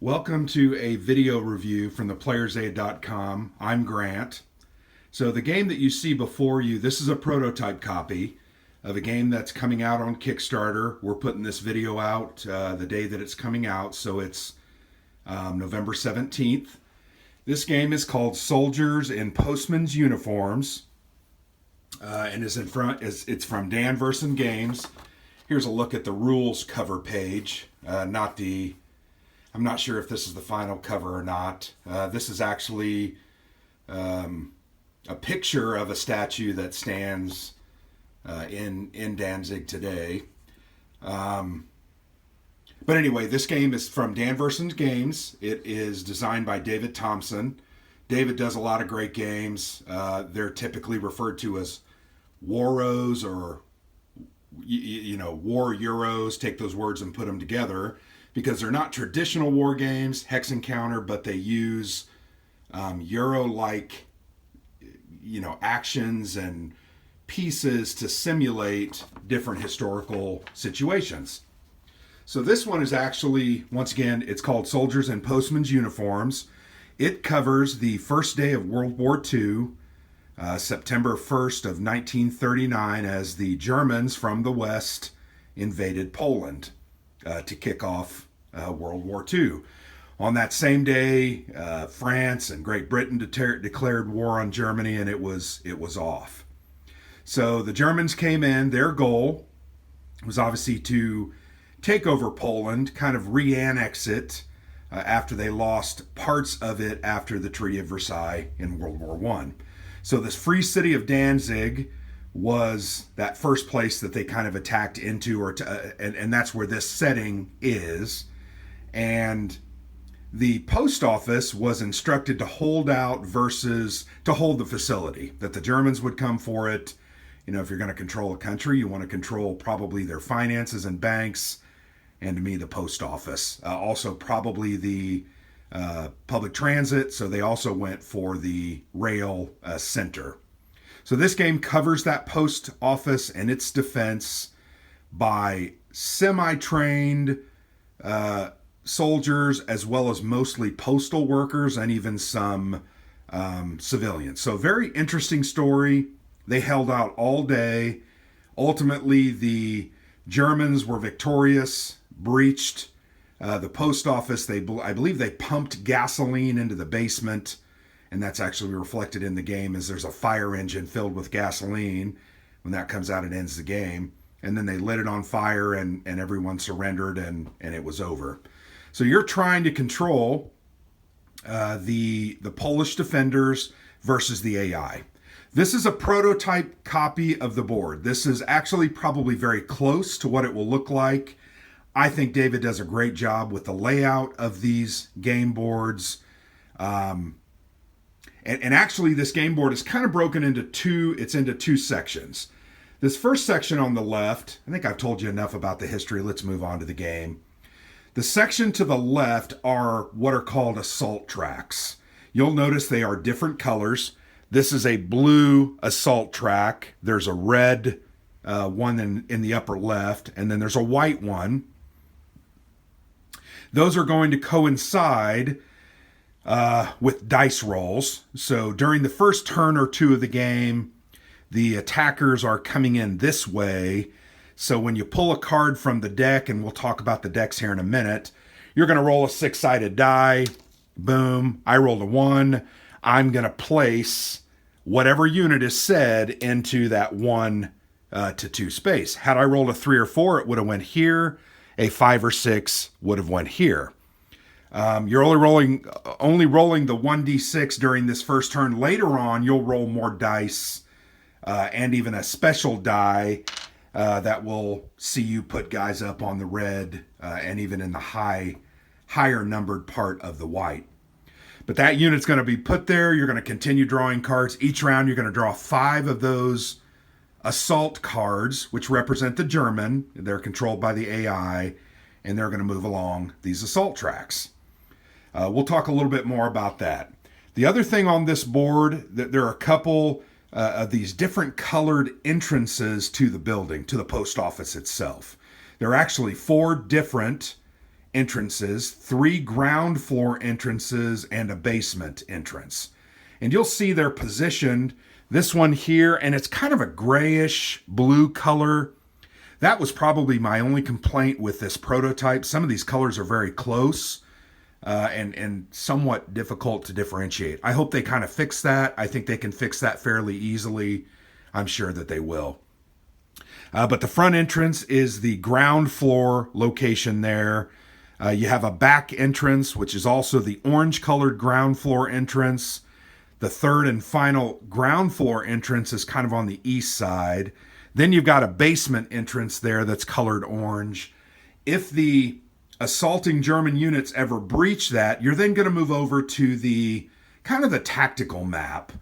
Welcome to a video review from theplayersaid.com. I'm Grant. So the game that you see before you, this is a prototype copy of a game that's coming out on Kickstarter. We're putting this video out the day that it's coming out, so it's November 17th. This game is called Soldiers in Postmen's Uniforms, and it's from Dan Verson Games. Here's a look at the rules cover page, I'm not sure if this is the final cover or not. This is actually a picture of a statue that stands in Danzig today. But anyway, this game is from Dan Verson Games. It is designed by David Thompson. David does a lot of great games. They're typically referred to as Waros or war Euros. Take those words and put them together, because they're not traditional war games, Hex Encounter, but they use Euro-like, actions and pieces to simulate different historical situations. So this one is actually, once again, it's called Soldiers in Postmen's Uniforms. It covers the first day of World War II, September 1st of 1939, as the Germans from the West invaded Poland to kick off World War II. On that same day, France and Great Britain declared war on Germany, and it was off. So the Germans came in. Their goal was obviously to take over Poland, kind of re-annex it after they lost parts of it after the Treaty of Versailles in World War I. So this free city of Danzig was that first place that they kind of attacked into, and that's where this setting is. And the post office was instructed to hold out versus to hold the facility, that the Germans would come for it. If you're going to control a country, you want to control probably their finances and banks, and to me, the post office. Also probably the public transit, so they also went for the rail center. So this game covers that post office and its defense by semi-trained soldiers, as well as mostly postal workers and even some civilians. So very interesting story. They held out all day. Ultimately, the Germans were victorious, breached the post office. I believe they pumped gasoline into the basement, and that's actually reflected in the game, as there's a fire engine filled with gasoline. When that comes out, it ends the game. And then they lit it on fire, and everyone surrendered, and it was over. So you're trying to control the Polish defenders versus the AI. This is a prototype copy of the board. This is actually probably very close to what it will look like. I think David does a great job with the layout of these game boards. And actually, this game board is kind of broken into two sections. This first section on the left, I think I've told you enough about the history. Let's move on to the game. The section to the left are what are called assault tracks. You'll notice they are different colors. This is a blue assault track. There's a red one in the upper left, and then there's a white one. Those are going to coincide with dice rolls. So during the first turn or two of the game, the attackers are coming in this way. So when you pull a card from the deck, and we'll talk about the decks here in a minute, you're going to roll a 6-sided die. Boom. I rolled a 1. I'm going to place whatever unit is said into that 1 to 2 space. Had I rolled a 3 or 4, it would have went here. A 5 or 6 would have went here. You're only rolling the 1d6 during this first turn. Later on, you'll roll more dice and even a special die that will see you put guys up on the red and even in the higher numbered part of the white. But that unit's going to be put there. You're going to continue drawing cards. Each round, you're going to draw 5 of those assault cards, which represent the German. They're controlled by the AI, and they're going to move along these assault tracks. We'll talk a little bit more about that. The other thing on this board, there are a couple of these different colored entrances to the building, to the post office itself. There are actually 4 different entrances, 3 ground floor entrances, and a basement entrance. And you'll see they're positioned, this one here, and it's kind of a grayish blue color. That was probably my only complaint with this prototype. Some of these colors are very close and somewhat difficult to differentiate. I hope they kind of fix that. I think they can fix that fairly easily. I'm sure that they will. But the front entrance is the ground floor location there. You have a back entrance, which is also the orange colored ground floor entrance. The third and final ground floor entrance is kind of on the east side. Then you've got a basement entrance there that's colored orange. If the assaulting German units ever breach that, you're then going to move over to the kind of the tactical map,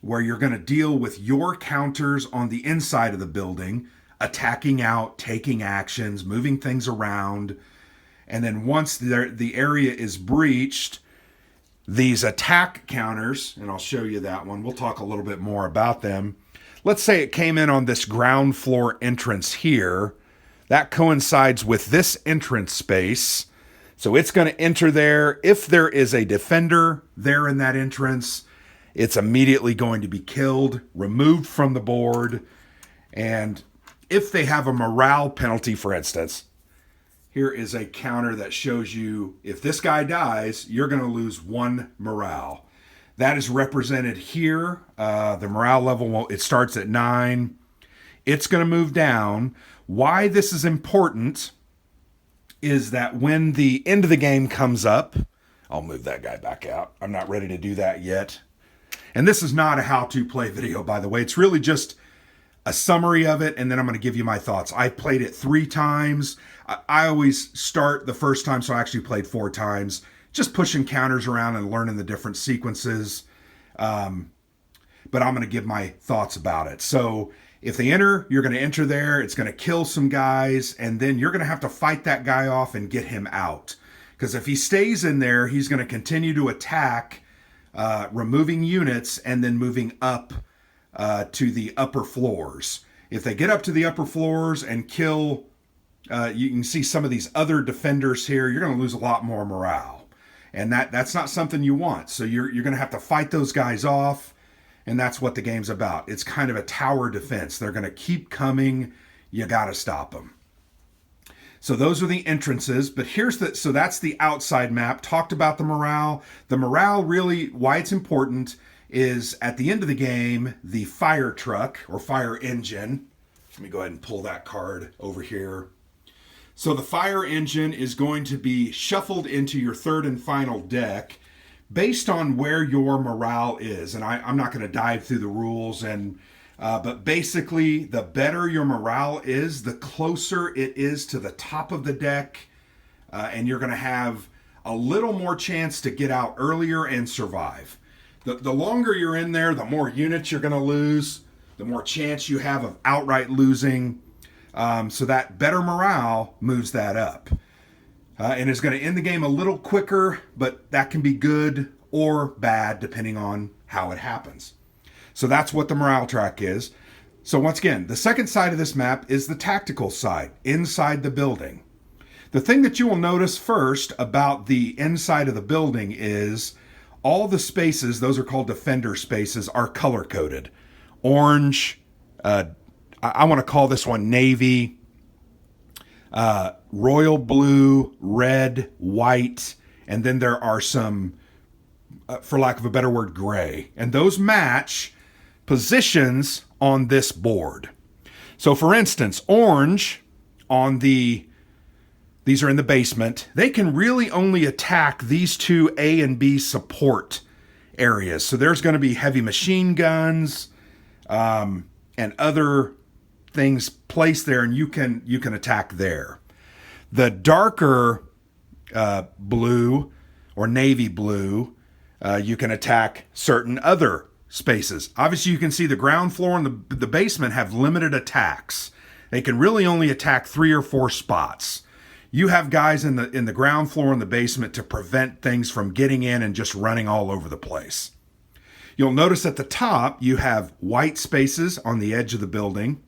where you're going to deal with your counters on the inside of the building, attacking out, taking actions, moving things around. And then once the area is breached, these attack counters, and I'll show you that one. We'll talk a little bit more about them. Let's say it came in on this ground floor entrance here. That coincides with this entrance space. So it's going to enter there. If there is a defender there in that entrance, it's immediately going to be killed, removed from the board. And if they have a morale penalty, for instance, here is a counter that shows you if this guy dies, you're going to lose 1 morale. That is represented here. The morale level, it starts at 9. It's going to move down. Why this is important is that when the end of the game comes up, I'll move that guy back out. I'm not ready to do that yet. And this is not a how-to play video, by the way. It's really just a summary of it, and then I'm going to give you my thoughts. I played it 3 times. I always start the first time, so I actually played 4 times, just pushing counters around and learning the different sequences. But I'm going to give my thoughts about it. So if they enter, you're going to enter there. It's going to kill some guys, and then you're going to have to fight that guy off and get him out. Because if he stays in there, he's going to continue to attack, removing units and then moving up to the upper floors. If they get up to the upper floors and kill, you can see some of these other defenders here, you're going to lose a lot more morale. And that's not something you want. So you're going to have to fight those guys off. And that's what the game's about. It's kind of a tower defense. They're going to keep coming. You got to stop them. So those are the entrances, but so that's the outside map. Talked about the morale. The morale really, why it's important is at the end of the game, the fire truck or fire engine. Let me go ahead and pull that card over here. So the fire engine is going to be shuffled into your third and final deck based on where your morale is. And I'm not going to dive through the rules, but basically the better your morale is, the closer it is to the top of the deck, and you're going to have a little more chance to get out earlier and survive. The longer you're in there, the more units you're going to lose, the more chance you have of outright losing. So that better morale moves that up. And is going to end the game a little quicker, but that can be good or bad depending on how it happens. So that's what the morale track is. So once again, the second side of this map is the tactical side, inside the building. The thing that you will notice first about the inside of the building is all the spaces, those are called defender spaces, are color-coded. Orange, I want to call this one navy, royal blue, red, white, and then there are some, for lack of a better word, gray. And those match positions on this board. So for instance, orange these are in the basement. They can really only attack these 2 A and B support areas. So there's going to be heavy machine guns and other things placed there, and you can attack there. The darker blue or navy blue, you can attack certain other spaces. Obviously, you can see the ground floor and the basement have limited attacks. They can really only attack 3 or 4 spots. You have guys in the ground floor and the basement to prevent things from getting in and just running all over the place. You'll notice at the top, you have white spaces on the edge of the building.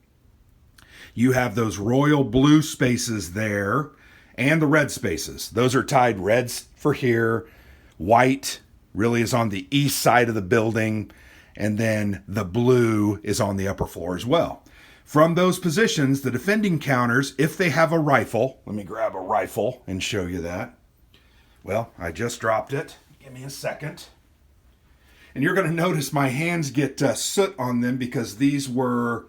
You have those royal blue spaces there, and the red spaces. Those are tied reds for here. White really is on the east side of the building, and then the blue is on the upper floor as well. From those positions, the defending counters, if they have a rifle, let me grab a rifle and show you that. Well, I just dropped it. Give me a second. And you're going to notice my hands get soot on them because these were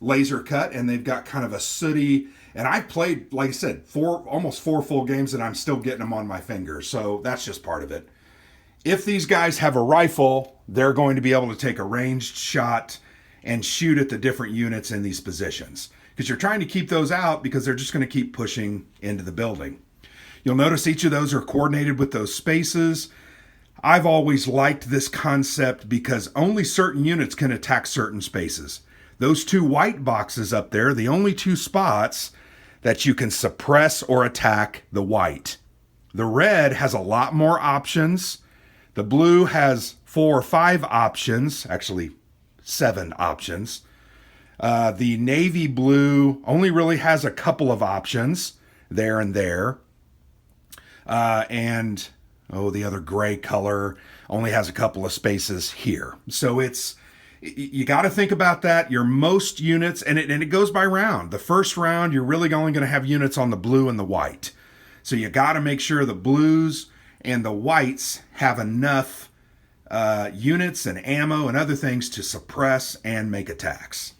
laser cut and they've got kind of a sooty, and I played, like I said, almost four full games and I'm still getting them on my fingers. So that's just part of it. If these guys have a rifle, they're going to be able to take a ranged shot and shoot at the different units in these positions, because you're trying to keep those out because they're just going to keep pushing into the building. You'll notice each of those are coordinated with those spaces. I've always liked this concept because only certain units can attack certain spaces. Those two white boxes up there, the only two spots that you can suppress or attack the white. The red has a lot more options. The blue has 4 or 5 options, actually 7 options. The navy blue only really has a couple of options there and there. The other gray color only has a couple of spaces here. So you got to think about that. Your most units, and it goes by round. The first round, you're really only going to have units on the blue and the white. So you got to make sure the blues and the whites have enough units and ammo and other things to suppress and make attacks.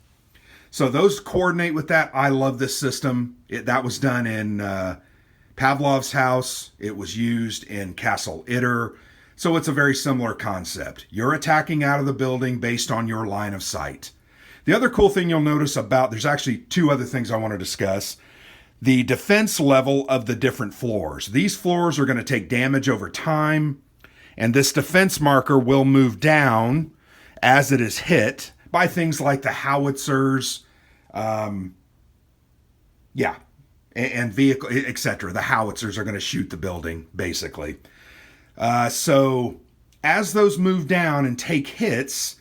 So those coordinate with that. I love this system. That was done in Pavlov's house. It was used in Castle Itter. So it's a very similar concept. You're attacking out of the building based on your line of sight. The other cool thing you'll notice there's actually 2 other things I want to discuss. The defense level of the different floors. These floors are going to take damage over time, and this defense marker will move down as it is hit by things like the howitzers, and vehicle, etc. The howitzers are going to shoot the building, basically. So as those move down and take hits,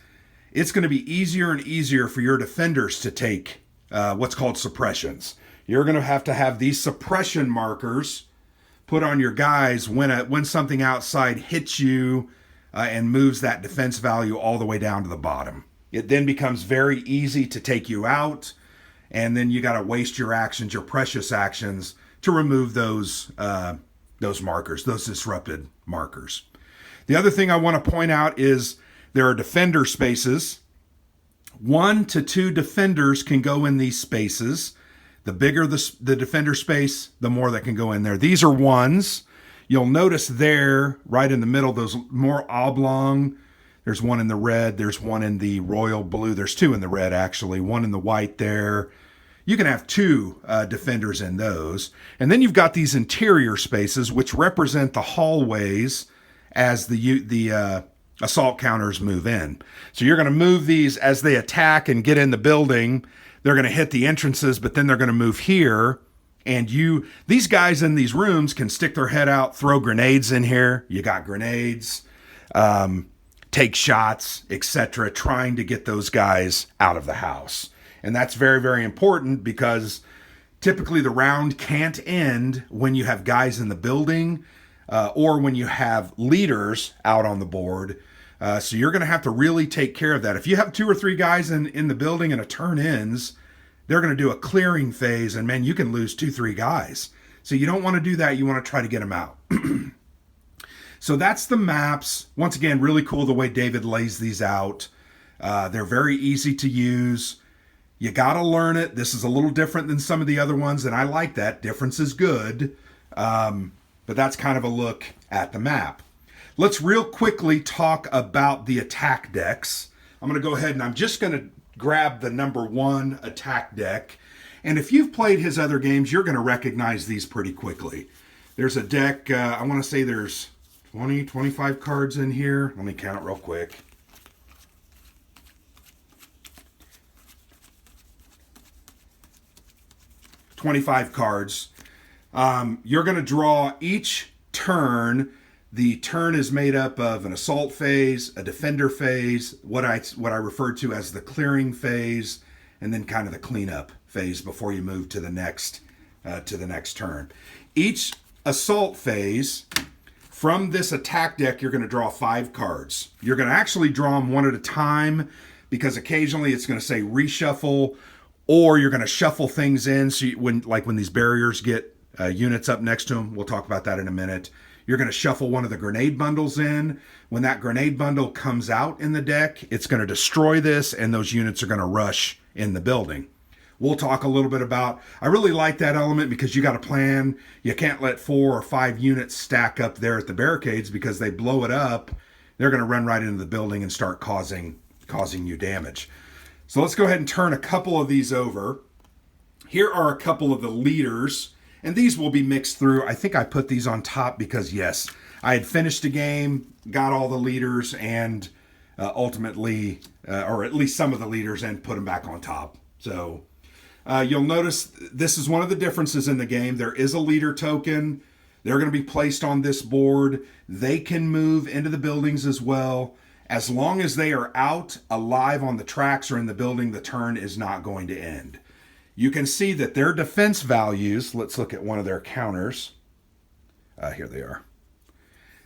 it's going to be easier and easier for your defenders to take what's called suppressions. You're going to have these suppression markers put on your guys when something outside hits you and moves that defense value all the way down to the bottom. It then becomes very easy to take you out, and then you got to waste your actions, your precious actions, to remove those markers, those disrupted markers. The other thing I want to point out is there are defender spaces. 1 to 2 defenders can go in these spaces. The bigger the defender space, the more that can go in there. These are 1s. You'll notice there, right in the middle, those more oblong. There's 1 in the red. There's 1 in the royal blue. There's 2 in the red, actually. 1 in the white there. You can have 2 defenders in those. And then you've got these interior spaces, which represent the hallways as the assault counters move in. So you're going to move these as they attack and get in the building. They're going to hit the entrances, but then they're going to move here. And these guys in these rooms can stick their head out, throw grenades in here. You got grenades, take shots, etc., trying to get those guys out of the house. And that's very, very important because typically the round can't end when you have guys in the building or when you have leaders out on the board. So you're going to have to really take care of that. If you have 2 or 3 guys in the building and a turn ends, they're going to do a clearing phase, and man, you can lose 2-3 guys. So you don't want to do that. You want to try to get them out. So that's the maps. Once again, really cool the way David lays these out. They're very easy to use. You got to learn it. This is a little different than some of the other ones, and I like that. Difference is good. But that's kind of a look at the map. Let's real quickly talk about the attack decks. I'm going to go ahead and I'm just going to grab the number 1 attack deck. And if you've played his other games, you're going to recognize these pretty quickly. There's a deck, I want to say there's 25 cards in here. Let me count real quick. $25 cards. You're going to draw each turn. The turn is made up of an assault phase, a defender phase, what I refer to as the clearing phase, and then kind of the cleanup phase before you move to the next to the next turn. Each assault phase, from this attack deck, you're going to draw 5 cards. You're going to actually draw them one at a time because occasionally it's going to say reshuffle, or you're going to shuffle things in. So when these barriers get units up next to them, we'll talk about that in a minute. You're going to shuffle one of the grenade bundles in. When that grenade bundle comes out in the deck, it's going to destroy this, and those units are going to rush in the building. We'll talk a little bit about, I really like that element because you got to plan. You can't let 4 or 5 units stack up there at the barricades because they blow it up. They're going to run right into the building and start causing you damage. So let's go ahead and turn a couple of these over. Here are a couple of the leaders, and these will be mixed through. I think I put these on top because, yes, I had finished the game, got all the leaders, and ultimately, or at least some of the leaders, and put them back on top. So you'll notice this is one of the differences in the game. There is a leader token. They're going to be placed on this board. They can move into the buildings as well. As long as they are out, alive on the tracks or in the building, the turn is not going to end. You can see that their defense values, let's look at one of their counters. Here they are.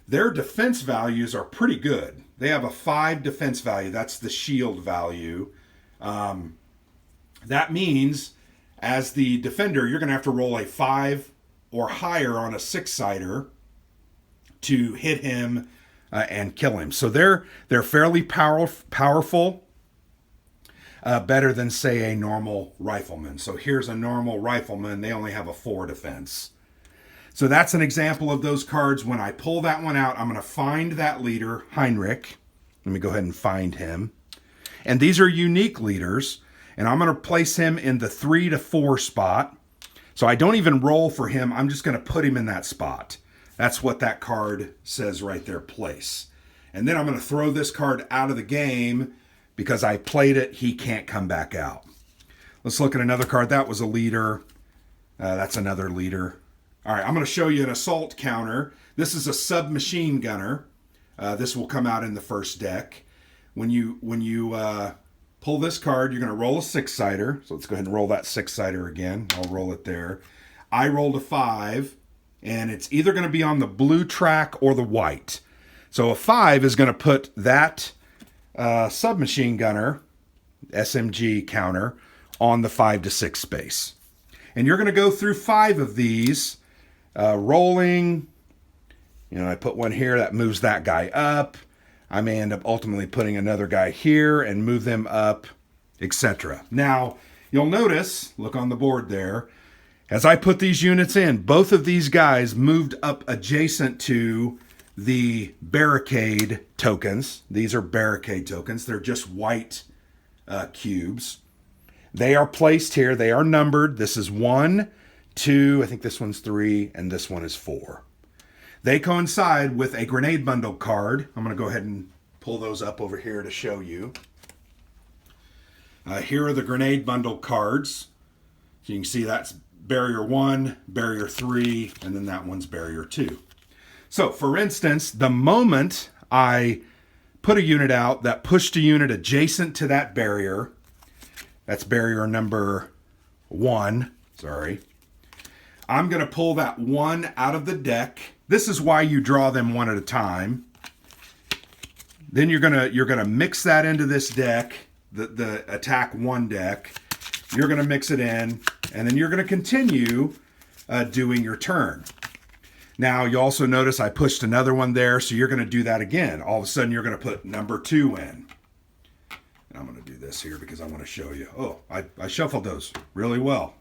Their defense values are pretty good. They have a 5 defense value. That's the shield value. That means as the defender, you're going to have to roll a 5 or higher on a 6-sider to hit him and kill him. So they're fairly powerful, better than, say, a normal rifleman. So here's a normal rifleman. They only have a 4 defense. So that's an example of those cards. When I pull that one out, I'm going to find that leader, Heinrich. Let me go ahead and find him. And these are unique leaders. And I'm going to place him in the 3 to 4 spot. So I don't even roll for him. I'm just going to put him in that spot. That's what that card says right there, place. And then I'm going to throw this card out of the game because I played it. He can't come back out. Let's look at another card. That was a leader. That's another leader. All right, I'm going to show you an assault counter. This is a submachine gunner. This will come out in the first deck. When you pull this card, you're going to roll a 6-sider. So let's go ahead and roll that 6-sider again. I'll roll it there. I rolled a 5, and it's either going to be on the blue track or the white. So a 5 is going to put that submachine gunner, SMG counter, on the 5 to 6 space. And you're going to go through 5 of these, rolling. I put one here that moves that guy up. I may end up ultimately putting another guy here and move them up, etc. Now, you'll notice, look on the board there, as I put these units in, both of these guys moved up adjacent to the barricade tokens. These are barricade tokens. They're just white cubes. They are placed here. They are numbered. This is 1, 2, I think this one's 3, and this one is 4. They coincide with a grenade bundle card. I'm going to go ahead and pull those up over here to show you. Here are the grenade bundle cards. So you can see that's barrier 1, barrier 3, and then that one's barrier 2. So for instance, the moment I put a unit out that pushed a unit adjacent to that barrier, that's barrier number 1, sorry, I'm going to pull that 1 out of the deck. This is why you draw them one at a time. Then you're gonna mix that into this deck, the attack 1 deck. You're gonna mix it in, and then you're gonna continue doing your turn. Now you also notice I pushed another one there, so you're gonna do that again. All of a sudden you're gonna put number 2 in. And I'm gonna do this here because I want to show you. Oh, I shuffled those really well.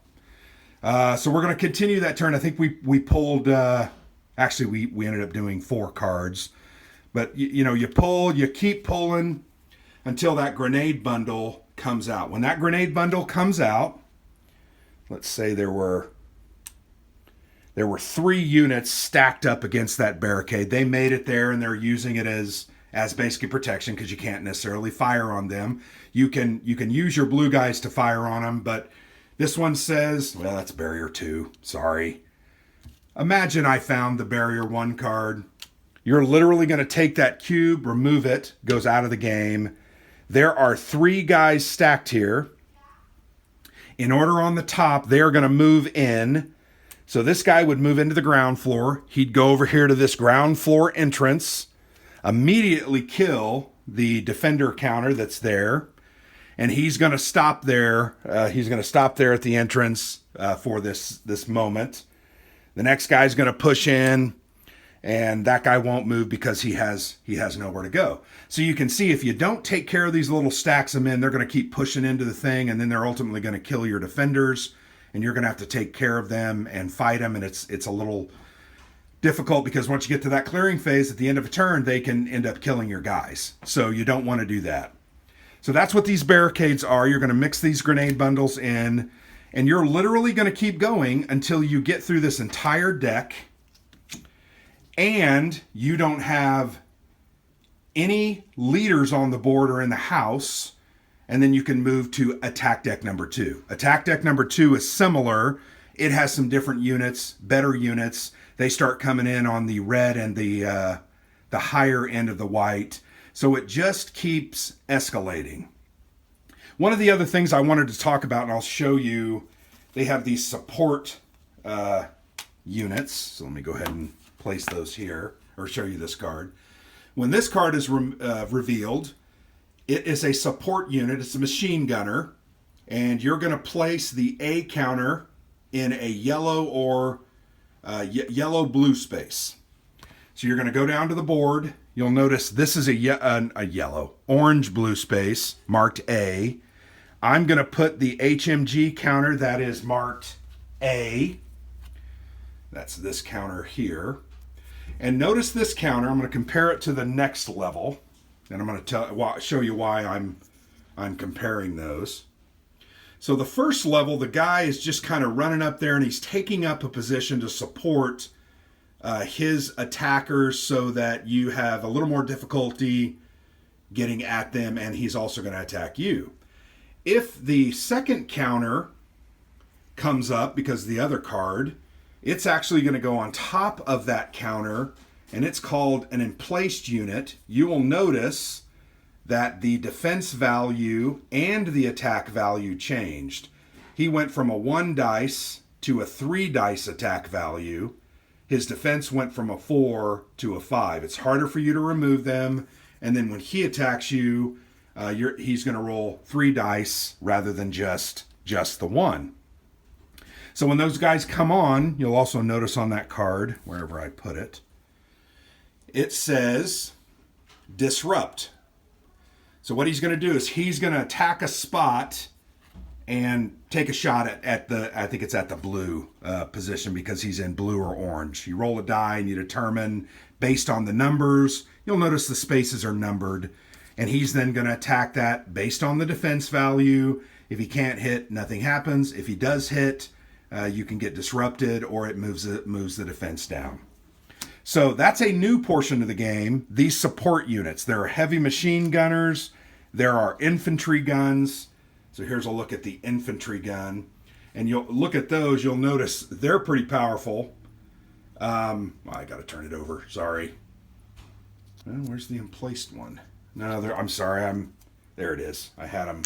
So we're gonna continue that turn. I think we pulled. Actually, we ended up doing 4 cards. But, you pull, you keep pulling until that grenade bundle comes out. When that grenade bundle comes out, let's say there were 3 units stacked up against that barricade. They made it there, and they're using it as basically protection because you can't necessarily fire on them. You can use your blue guys to fire on them, but this one says, well, that's barrier 2. Sorry. Imagine I found the barrier 1 card. You're literally going to take that cube, remove it, goes out of the game. There are 3 guys stacked here. In order on the top, they are going to move in. So this guy would move into the ground floor. He'd go over here to this ground floor entrance, immediately kill the defender counter that's there, and he's going to stop there. He's going to stop there at the entrance for this moment. The next guy's going to push in, and that guy won't move because he has nowhere to go. So you can see if you don't take care of these little stacks of men, they're going to keep pushing into the thing, and then they're ultimately going to kill your defenders, and you're going to have to take care of them and fight them, and it's a little difficult because once you get to that clearing phase at the end of a turn, they can end up killing your guys. So you don't want to do that. So that's what these barricades are. You're going to mix these grenade bundles in, and you're literally going to keep going until you get through this entire deck and you don't have any leaders on the board or in the house, and then you can move to attack deck number 2. Attack deck number 2 is similar. It has some different units, better units. They start coming in on the red and the higher end of the white. So it just keeps escalating. One of the other things I wanted to talk about, and I'll show you, they have these support units. So let me go ahead and place those here, or show you this card. When this card is revealed, it is a support unit. It's a machine gunner, and you're going to place the A counter in a yellow or yellow-blue space. So you're going to go down to the board. You'll notice this is a yellow, orange-blue space marked A. I'm going to put the HMG counter that is marked A. That's this counter here. And notice this counter. I'm going to compare it to the next level, and I'm going to show you why I'm comparing those. So the first level, the guy is just kind of running up there, and he's taking up a position to support his attackers so that you have a little more difficulty getting at them, and he's also going to attack you. If the second counter comes up because of the other card, it's actually going to go on top of that counter, and it's called an emplaced unit. You will notice that the defense value and the attack value changed. He went from a 1 dice to a 3 dice attack value. His defense went from a 4 to a 5. It's harder for you to remove them, and then when he attacks you, he's going to roll 3 dice rather than just the 1. So when those guys come on, you'll also notice on that card, wherever I put it, it says disrupt. So what he's going to do is he's going to attack a spot and take a shot at I think it's at the blue position because he's in blue or orange. You roll a die and you determine based on the numbers. You'll notice the spaces are numbered, and he's then going to attack that based on the defense value. If he can't hit, nothing happens. If he does hit, you can get disrupted, or it moves the defense down. So that's a new portion of the game. These support units. There are heavy machine gunners. There are infantry guns. So here's a look at the infantry gun. And you'll look at those. You'll notice they're pretty powerful. I got to turn it over. Sorry. Well, where's the emplaced one? No, I'm sorry. There it is. I had them.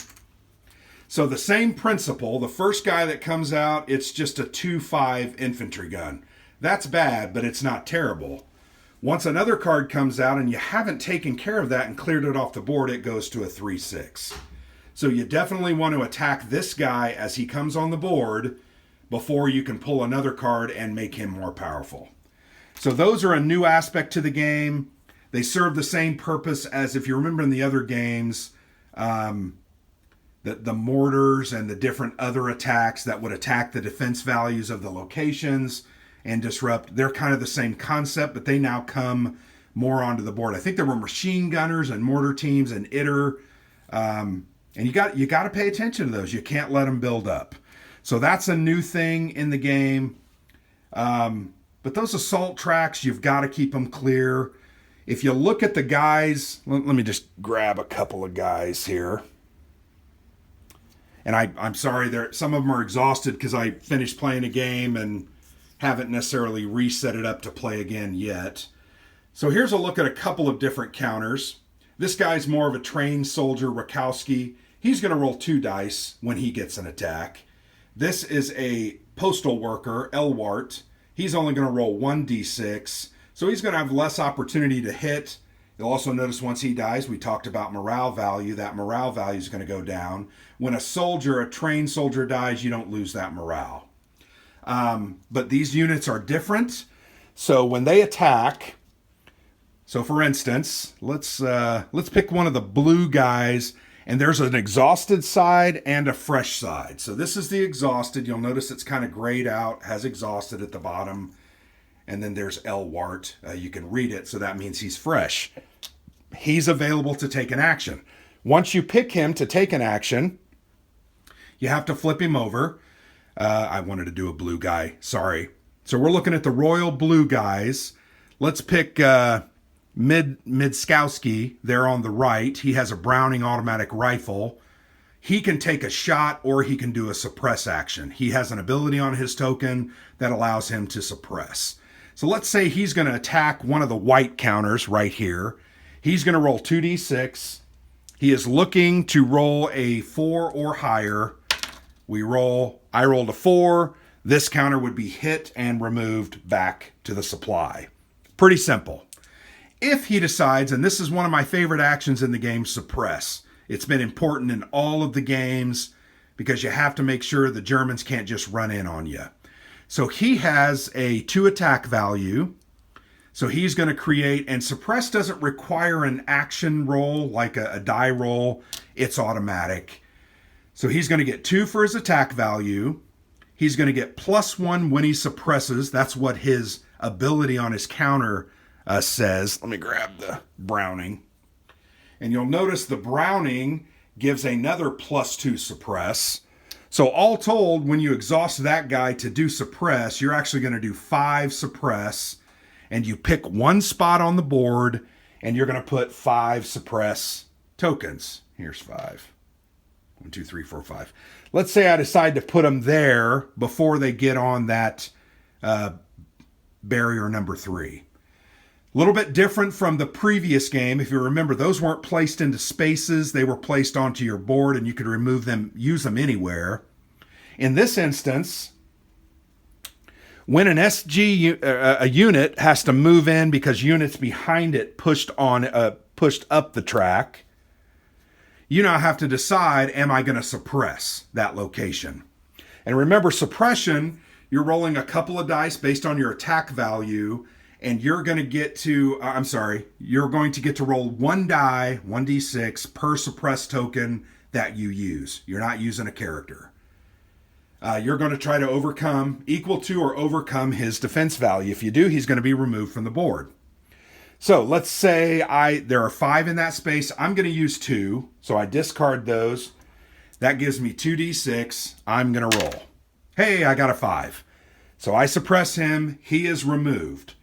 So the same principle. The first guy that comes out, it's just a 2-5 infantry gun. That's bad, but it's not terrible. Once another card comes out and you haven't taken care of that and cleared it off the board, it goes to a 3-6. So you definitely want to attack this guy as he comes on the board before you can pull another card and make him more powerful. So those are a new aspect to the game. They serve the same purpose as, if you remember in the other games, the mortars and the different other attacks that would attack the defense values of the locations and disrupt. They're kind of the same concept, but they now come more onto the board. I think there were machine gunners and mortar teams and ITER, and you got to pay attention to those. You can't let them build up. So that's a new thing in the game. But those assault tracks, you've got to keep them clear. If you look at the guys, let me just grab a couple of guys here. And I'm sorry, some of them are exhausted because I finished playing a game and haven't necessarily reset it up to play again yet. So here's a look at a couple of different counters. This guy's more of a trained soldier, Rakowski. He's going to roll 2 dice when he gets an attack. This is a postal worker, Elwart. He's only going to roll 1d6, so he's going to have less opportunity to hit. You'll also notice once he dies, we talked about morale value. That morale value is going to go down. When a trained soldier dies, you don't lose that morale. But these units are different. So when they attack, so for instance, let's pick one of the blue guys, and there's an exhausted side and a fresh side. So this is the exhausted. You'll notice it's kind of grayed out, has exhausted at the bottom. And then there's Elwart. You can read it, so that means he's fresh. He's available to take an action. Once you pick him to take an action, you have to flip him over. I wanted to do a blue guy, sorry. So we're looking at the royal blue guys. Let's pick Midskowski there on the right. He has a Browning automatic rifle. He can take a shot or he can do a suppress action. He has an ability on his token that allows him to suppress. So let's say he's going to attack one of the white counters right here. He's going to roll 2d6. He is looking to roll a 4 or higher. I rolled a 4. This counter would be hit and removed back to the supply. Pretty simple. If he decides, and this is one of my favorite actions in the game, suppress. It's been important in all of the games because you have to make sure the Germans can't just run in on you. So he has a 2 attack value. So he's going to create, and suppress doesn't require an action roll like a die roll. It's automatic. So he's going to get 2 for his attack value. He's going to get +1 when he suppresses. That's what his ability on his counter says. Let me grab the Browning. And you'll notice the Browning gives another +2 suppress. So all told, when you exhaust that guy to do suppress, you're actually going to do 5 suppress, and you pick one spot on the board, and you're going to put 5 suppress tokens. Here's 5. 1, 2, 3, 4, 5. Let's say I decide to put them there before they get on that barrier number 3. A little bit different from the previous game. If you remember, those weren't placed into spaces. They were placed onto your board and you could remove them, use them anywhere. In this instance, when an a unit has to move in because units behind it pushed up the track, you now have to decide, am I going to suppress that location? And remember, suppression, you're rolling a couple of dice based on your attack value, and you're going to get to roll 1 die, 1d6 per suppressed token that you use. You're not using a character. You're going to try to equal to or overcome his defense value. If you do, he's going to be removed from the board. So let's say there are 5 in that space. I'm going to use 2, so I discard those. That gives me 2d6. I'm going to roll. Hey, I got a 5. So I suppress him. He is removed.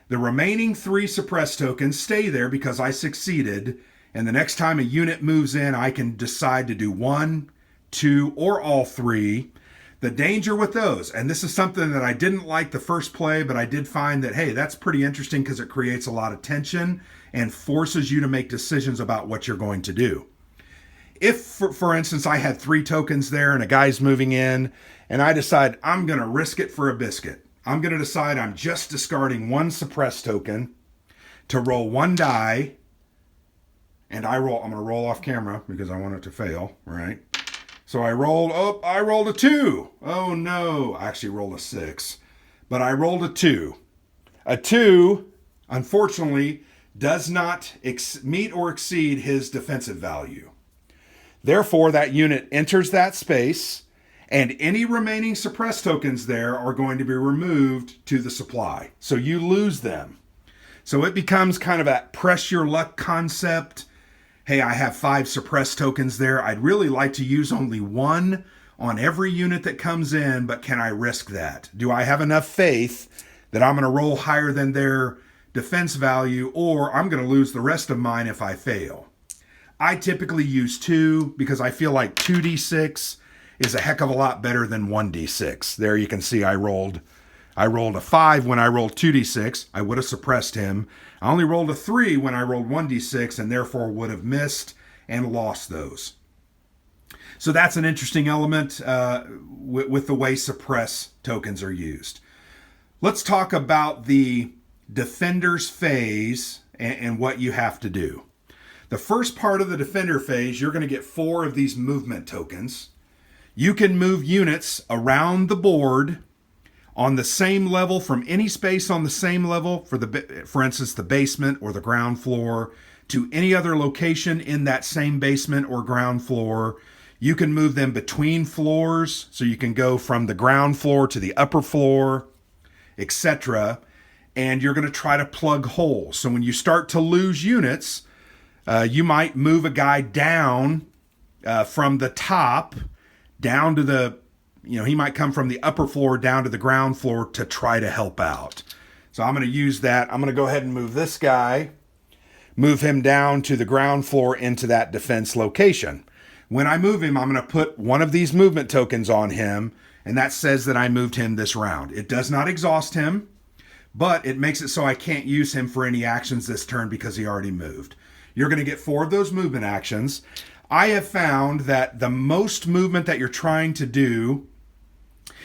The remaining 3 suppress tokens stay there because I succeeded, and the next time a unit moves in, I can decide to do 1, 2, or all 3. The danger with those, and this is something that I didn't like the first play, but I did find that, hey, that's pretty interesting because it creates a lot of tension and forces you to make decisions about what you're going to do. If, for instance, I had 3 tokens there and a guy's moving in, and I decide I'm going to risk it for a biscuit. I'm going to decide I'm just discarding 1 suppress token to roll 1 die, and I'm going to roll off camera because I want it to fail, right? So I rolled a 2. Oh no, I actually rolled a 6, but I rolled a 2. A 2, unfortunately, does not meet or exceed his defensive value. Therefore, that unit enters that space, and any remaining suppressed tokens there are going to be removed to the supply. So you lose them. So it becomes kind of a press your luck concept. Hey, I have 5 suppressed tokens there. I'd really like to use only 1 on every unit that comes in, but can I risk that? Do I have enough faith that I'm going to roll higher than their defense value, or I'm going to lose the rest of mine if I fail? I typically use 2 because I feel like 2d6 is a heck of a lot better than 1d6. There you can see I rolled a 5 when I rolled 2d6. I would have suppressed him. I only rolled a 3 when I rolled 1d6 and therefore would have missed and lost those. So that's an interesting element with the way suppress tokens are used. Let's talk about the defender's phase and what you have to do. The first part of the defender phase, you're going to get 4 of these movement tokens. You can move units around the board on the same level from any space on the same level, for instance, the basement or the ground floor, to any other location in that same basement or ground floor. You can move them between floors, so you can go from the ground floor to the upper floor, etc. And you're going to try to plug holes. So when you start to lose units, you might move a guy down from the top down to the, he might come from the upper floor down to the ground floor to try to help out. So I'm going to use that. I'm going to go ahead and move this guy, move him down to the ground floor into that defense location. When I move him, I'm going to put one of these movement tokens on him, and that says that I moved him this round. It does not exhaust him, but it makes it so I can't use him for any actions this turn because he already moved. You're going to get 4 of those movement actions. I have found that the most movement that you're trying to do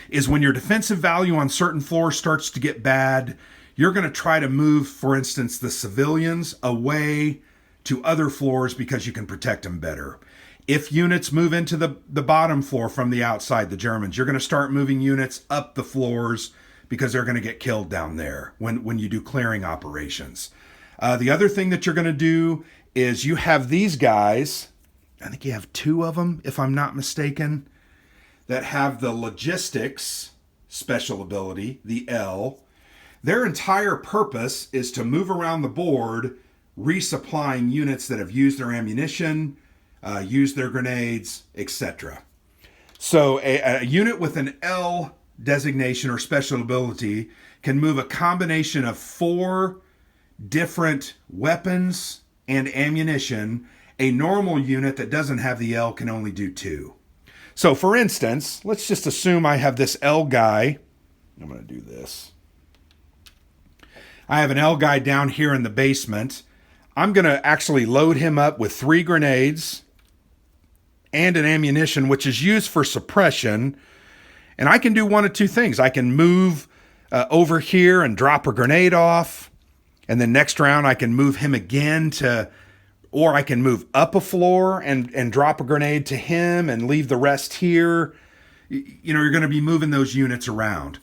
is when your defensive value on certain floors starts to get bad. You're going to try to move, for instance, the civilians away to other floors because you can protect them better. If units move into the bottom floor from the outside, the Germans, you're going to start moving units up the floors because they're going to get killed down there when you do clearing operations. The other thing that you're going to do is you have these guys, I think you have 2 of them, if I'm not mistaken, that have the logistics special ability, the L. Their entire purpose is to move around the board, resupplying units that have used their ammunition, used their grenades, etc. So a unit with an L designation or special ability can move a combination of 4 different weapons and ammunition. A normal unit that doesn't have the L can only do 2. So for instance, let's just assume I have this L guy. I'm going to do this. I have an L guy down here in the basement. I'm going to actually load him up with 3 grenades and an ammunition, which is used for suppression. And I can do one of 2 things. I can move over here and drop a grenade off. And then next round I can move him again or I can move up a floor and drop a grenade to him and leave the rest here. You're going to be moving those units around.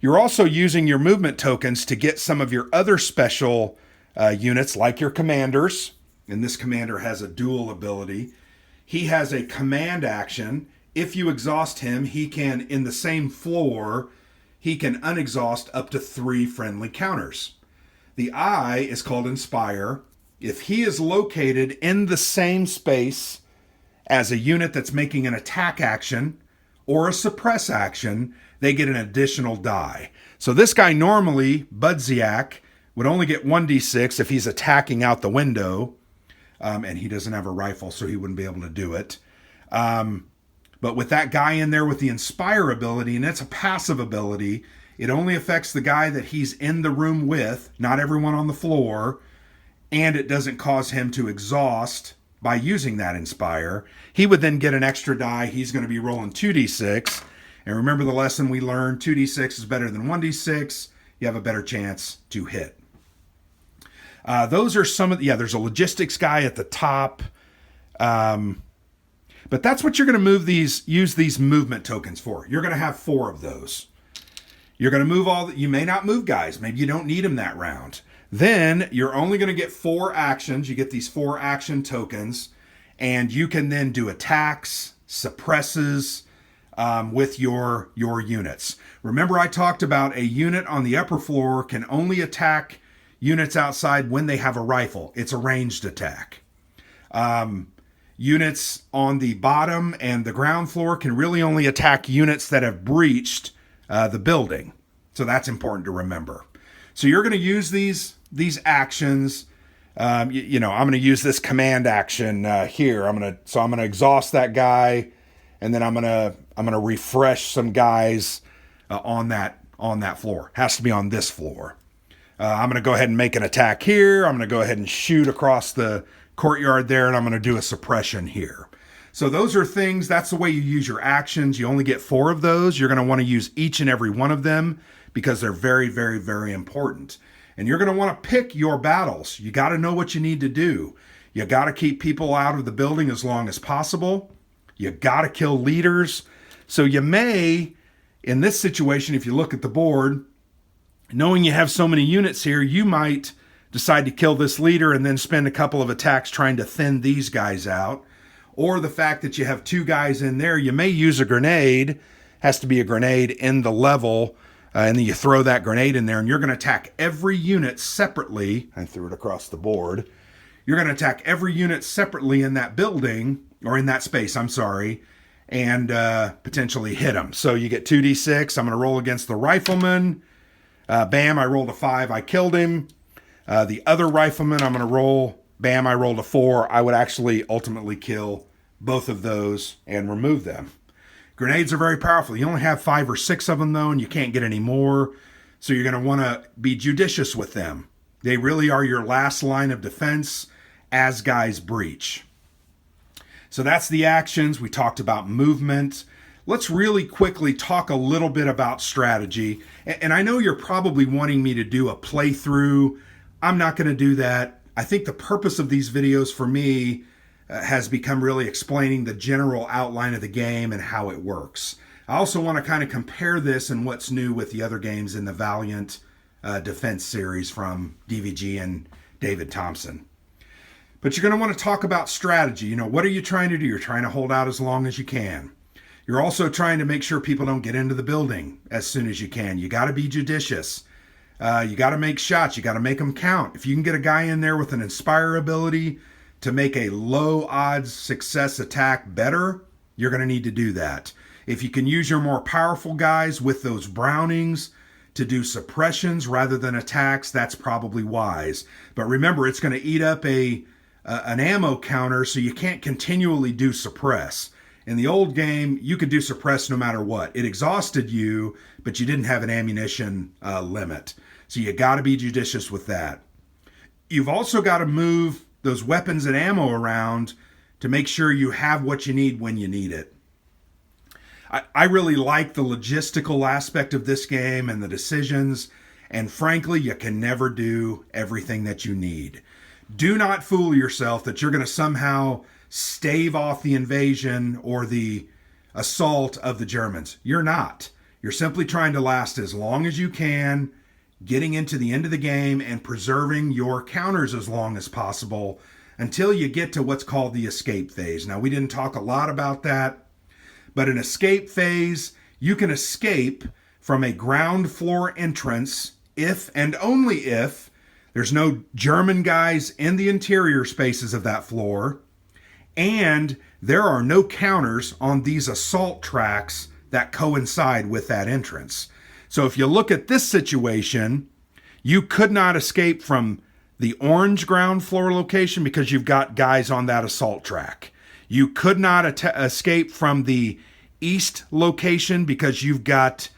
You're also using your movement tokens to get some of your other special units, like your commanders. And this commander has a dual ability. He has a command action. If you exhaust him, he can, in the same floor, he can unexhaust up to 3 friendly counters. The I is called Inspire. If he is located in the same space as a unit that's making an attack action or a suppress action, they get an additional die. So this guy normally, Budziak, would only get 1d6 if he's attacking out the window, and he doesn't have a rifle, so he wouldn't be able to do it. But with that guy in there with the Inspire ability, and it's a passive ability, it only affects the guy that he's in the room with, not everyone on the floor, and it doesn't cause him to exhaust by using that Inspire. He would then get an extra die. He's going to be rolling 2d6. And remember the lesson we learned, 2d6 is better than 1d6. You have a better chance to hit. Those are some of there's a logistics guy at the top. But that's what you're going to use these movement tokens for. You're going to have 4 of those. You're going to move you may not move guys. Maybe you don't need them that round. Then you're only going to get 4 actions. You get these 4 action tokens, and you can then do attacks, suppresses with your units. Remember I talked about a unit on the upper floor can only attack units outside when they have a rifle. It's a ranged attack. Units on the bottom and the ground floor can really only attack units that have breached the building. So that's important to remember. So you're going to use these actions. I'm going to use this command action here. I'm going to exhaust that guy, and then I'm going to refresh some guys on that floor. Has to be on this floor. I'm going to go ahead and make an attack here. I'm going to go ahead and shoot across the courtyard there, and I'm going to do a suppression here. So those are things, that's the way you use your actions. You only get 4 of those. You're going to want to use each and every one of them because they're very, very, very important. And you're going to want to pick your battles. You got to know what you need to do. You got to keep people out of the building as long as possible. You got to kill leaders. So you may, in this situation, if you look at the board, knowing you have so many units here, you might decide to kill this leader and then spend a couple of attacks trying to thin these guys out. Or the fact that you have 2 guys in there, you may use a grenade. Has to be a grenade in the level. And then you throw that grenade in there and you're going to attack every unit separately. I threw it across the board. You're going to attack every unit separately in that building, or in that space, I'm sorry, and potentially hit them. So you get 2d6. I'm going to roll against the rifleman. Bam, I rolled a 5. I killed him. The other rifleman, I'm going to roll. Bam, I rolled a 4. I would actually ultimately kill both of those and remove them. Grenades are very powerful. You only have 5 or 6 of them, though, and you can't get any more. So you're going to want to be judicious with them. They really are your last line of defense as guys breach. So that's the actions. We talked about movement. Let's really quickly talk a little bit about strategy. And I know you're probably wanting me to do a playthrough. I'm not going to do that. I think the purpose of these videos for me has become really explaining the general outline of the game and how it works. I also want to kind of compare this and what's new with the other games in the Valiant Defense series from DVG and David Thompson. But you're going to want to talk about strategy. You know, what are you trying to do? You're trying to hold out as long as you can. You're also trying to make sure people don't get into the building as soon as you can. You got to be judicious. You got to make shots. You got to make them count. If you can get a guy in there with an Inspire ability to make a low odds success attack better, you're going to need to do that. If you can use your more powerful guys with those Brownings to do suppressions rather than attacks, that's probably wise. But remember, it's going to eat up an ammo counter, so you can't continually do suppress. In the old game, you could do suppress no matter what. It exhausted you, but you didn't have an ammunition limit. So you got to be judicious with that. You've also got to move those weapons and ammo around to make sure you have what you need when you need it. I really like the logistical aspect of this game and the decisions, and frankly, you can never do everything that you need. Do not fool yourself that you're going to somehow stave off the invasion or the assault of the Germans. You're not. You're simply trying to last as long as you can, getting into the end of the game and preserving your counters as long as possible until you get to what's called the escape phase. Now, we didn't talk a lot about that, but an escape phase, you can escape from a ground floor entrance if and only if there's no German guys in the interior spaces of that floor, and there are no counters on these assault tracks that coincide with that entrance. So if you look at this situation, you could not escape from the orange ground floor location because you've got guys on that assault track. You could not escape from the east location because you've got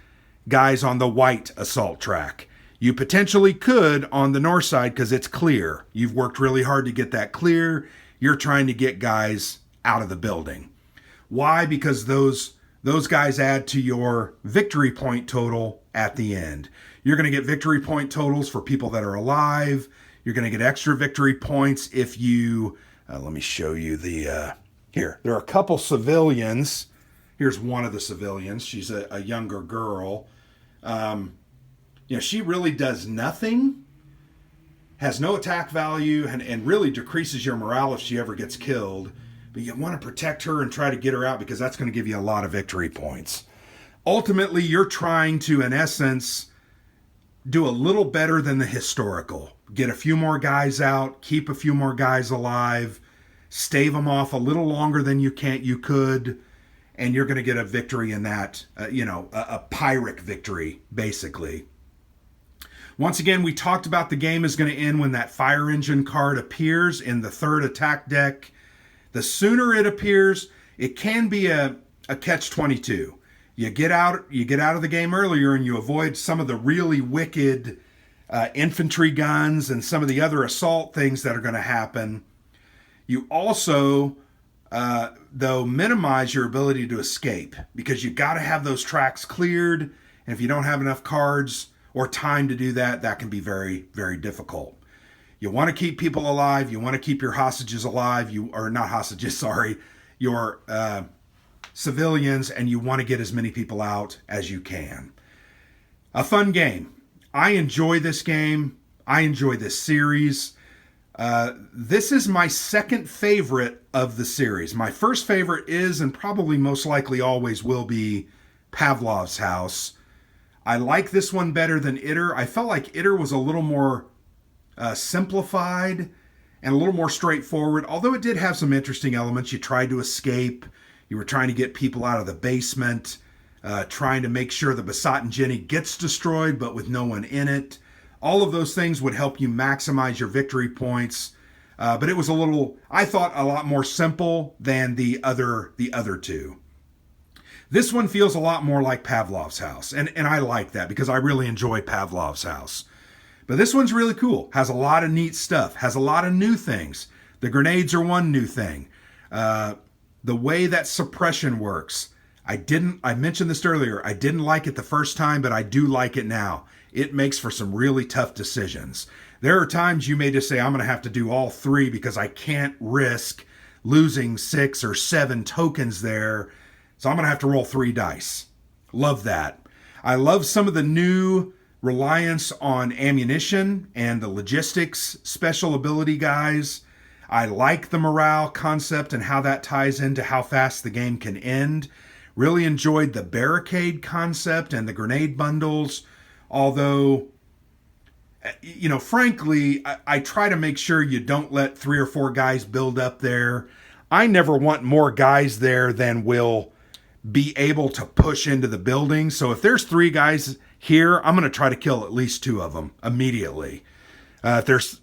guys on the white assault track. You potentially could on the north side because it's clear. You've worked really hard to get that clear. You're trying to get guys out of the building. Why? Because those guys add to your victory point total at the end. You're going to get victory point totals for people that are alive. You're going to get extra victory points if you, let me show you the, here. There are a couple civilians. Here's one of the civilians. She's a younger girl. She really does nothing, has no attack value, and really decreases your morale if she ever gets killed. But you want to protect her and try to get her out because that's going to give you a lot of victory points. Ultimately, you're trying to, in essence, do a little better than the historical. Get a few more guys out, keep a few more guys alive, stave them off a little longer than you could, and you're going to get a victory in that, a Pyrrhic victory, basically. Once again, we talked about the game is going to end when that fire engine card appears in the third attack deck. The sooner it appears, it can be a catch-22. You get out of the game earlier and you avoid some of the really wicked infantry guns and some of the other assault things that are going to happen. You also though minimize your ability to escape, because you got to have those tracks cleared. And if you don't have enough cards or time to do that, that can be very, very difficult. You want to keep people alive. You want to keep your hostages alive. Not hostages, sorry, your civilians, and you want to get as many people out as you can. A fun game. I enjoy this game. I enjoy this series. This is my second favorite of the series. My first favorite is, and probably most likely always will be, Pavlov's House. I like this one better than Itter. I felt like Itter was a little more simplified and a little more straightforward, although it did have some interesting elements. You tried to escape. You were trying to get people out of the basement, trying to make sure the Basat and Jenny gets destroyed, but with no one in it. All of those things would help you maximize your victory points. But it was I thought, a lot more simple than the other two. This one feels a lot more like Pavlov's House. And I like that because I really enjoy Pavlov's House. But this one's really cool. Has a lot of neat stuff. Has a lot of new things. The grenades are one new thing. The way that suppression works. I mentioned this earlier. I didn't like it the first time, but I do like it now. It makes for some really tough decisions. There are times you may just say, I'm going to have to do all three because I can't risk losing 6 or 7 tokens there. So I'm going to have to roll 3 dice. Love that. I love some of the new reliance on ammunition and the logistics special ability guys. I like the morale concept and how that ties into how fast the game can end. Really enjoyed the barricade concept and the grenade bundles. Although, frankly, I try to make sure you don't let 3 or 4 guys build up there. I never want more guys there than will be able to push into the building. So if there's 3 guys here, I'm going to try to kill at least 2 of them immediately. If there's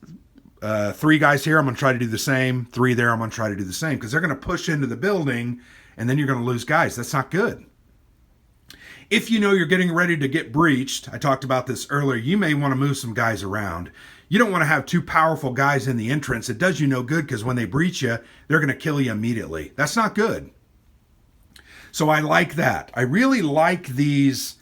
3 guys here, I'm going to try to do the same. 3 there, I'm going to try to do the same, because they're going to push into the building and then you're going to lose guys. That's not good. If you know you're getting ready to get breached, I talked about this earlier, you may want to move some guys around. You don't want to have 2 powerful guys in the entrance. It does you no good, because when they breach you, they're going to kill you immediately. That's not good. So I like that. I really like these,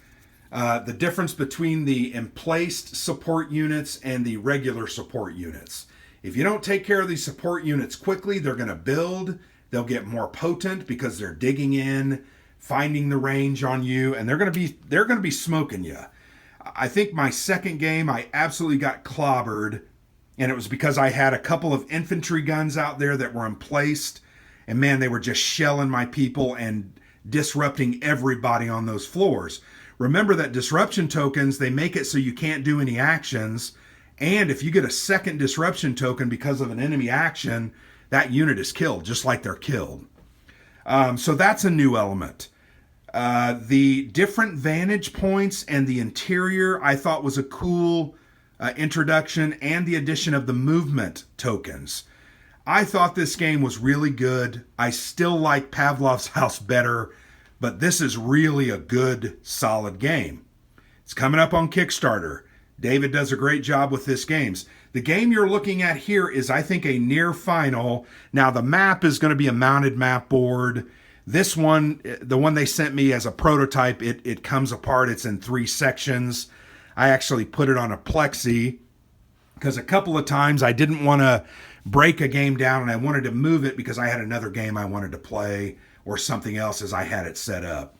the difference between the emplaced support units and the regular support units. If you don't take care of these support units quickly, they're going to build. They'll get more potent because they're digging in, finding the range on you, and they're going to be smoking you. I think my second game, I absolutely got clobbered, and it was because I had a couple of infantry guns out there that were emplaced, and man, they were just shelling my people and disrupting everybody on those floors. Remember that disruption tokens, they make it so you can't do any actions, and if you get a second disruption token because of an enemy action, that unit is killed, just like they're killed. So that's a new element. The different vantage points and the interior I thought was a cool introduction, and the addition of the movement tokens. I thought this game was really good. I still like Pavlov's House better, but this is really a good, solid game. It's coming up on Kickstarter. David does a great job with this game. The game you're looking at here is, I think, a near final. Now, the map is going to be a mounted map board. This one, the one they sent me as a prototype, it comes apart. It's in 3 sections. I actually put it on a plexi because a couple of times I didn't want to break a game down and I wanted to move it because I had another game I wanted to play or something else as I had it set up.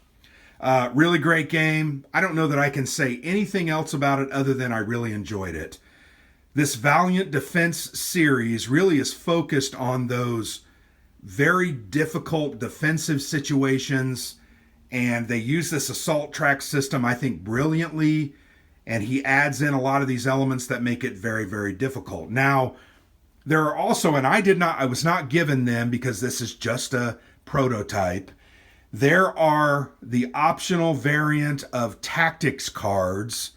Really great game. I don't know that I can say anything else about it other than I really enjoyed it. This Valiant Defense series really is focused on those very difficult defensive situations, and they use this assault track system, I think, brilliantly, and he adds in a lot of these elements that make it very, very difficult. Now, there are also, and I was not given them because this is just a prototype, there are the optional variant of tactics cards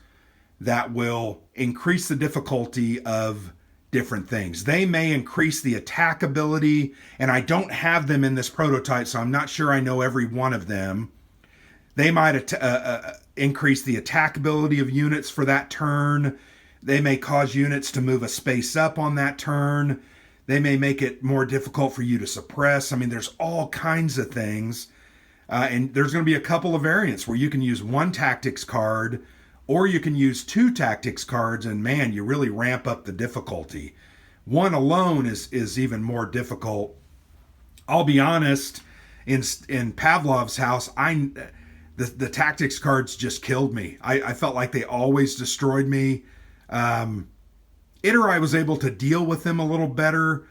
that will increase the difficulty of different things. They may increase the attack ability, and I don't have them in this prototype, so I'm not sure I know every one of them. They might increase the attack ability of units for that turn. They may cause units to move a space up on that turn. They may make it more difficult for you to suppress. I mean, there's all kinds of things. And there's going to be a couple of variants where you can use one tactics card or you can use two tactics cards, and man, you really ramp up the difficulty. One alone is even more difficult. I'll be honest, in Pavlov's house, the tactics cards just killed me. I felt like they always destroyed me. I was able to deal with them a little better,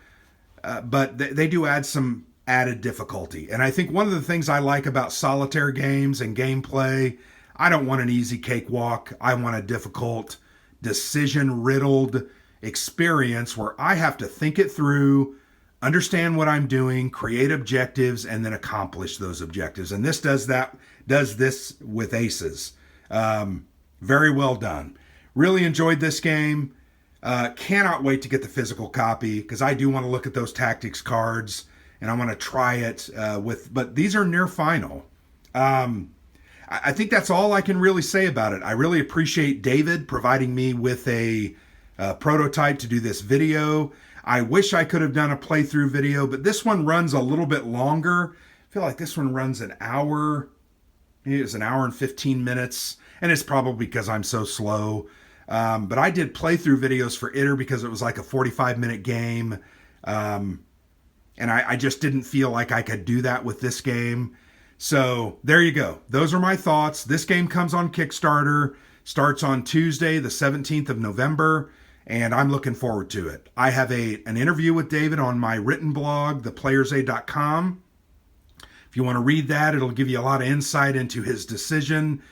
but they do add some added difficulty. And I think one of the things I like about solitaire games and gameplay, I don't want an easy cakewalk. I want a difficult, decision-riddled experience where I have to think it through, understand what I'm doing, create objectives, and then accomplish those objectives. And this does this with aces. Very well done. Really enjoyed this game. Cannot wait to get the physical copy because I do want to look at those tactics cards and I want to try it but these are near final. I think that's all I can really say about it. I really appreciate David providing me with a prototype to do this video. I wish I could have done a playthrough video, but this one runs a little bit longer. I feel like this one runs an hour. Maybe it's an hour and 15 minutes, and it's probably because I'm so slow. But I did playthrough videos for ITER because it was like a 45-minute game. And I just didn't feel like I could do that with this game. So there you go. Those are my thoughts. This game comes on Kickstarter, starts on Tuesday, the 17th of November, and I'm looking forward to it. I have an interview with David on my written blog, thePlayersaid.com. If you want to read that, it'll give you a lot of insight into his decision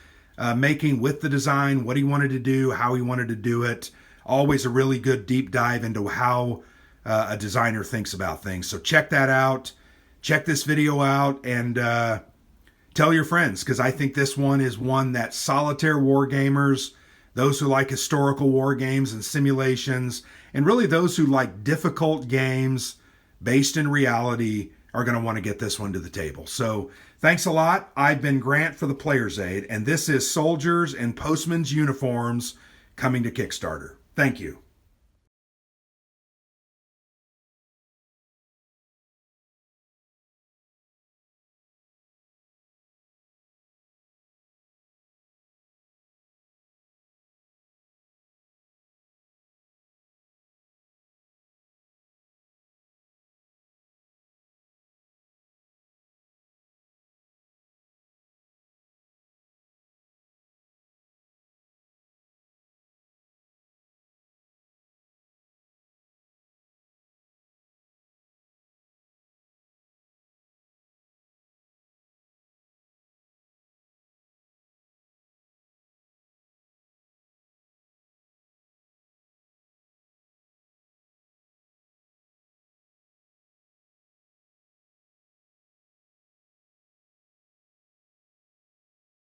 making with the design, what he wanted to do, how he wanted to do it. Always a really good deep dive into how a designer thinks about things. So check that out. Check this video out and tell your friends, because I think this one is one that solitaire war gamers, those who like historical war games and simulations, and really those who like difficult games based in reality are going to want to get this one to the table. So thanks a lot. I've been Grant for the Player's Aid, and this is Soldiers in Postmen's Uniforms coming to Kickstarter. Thank you.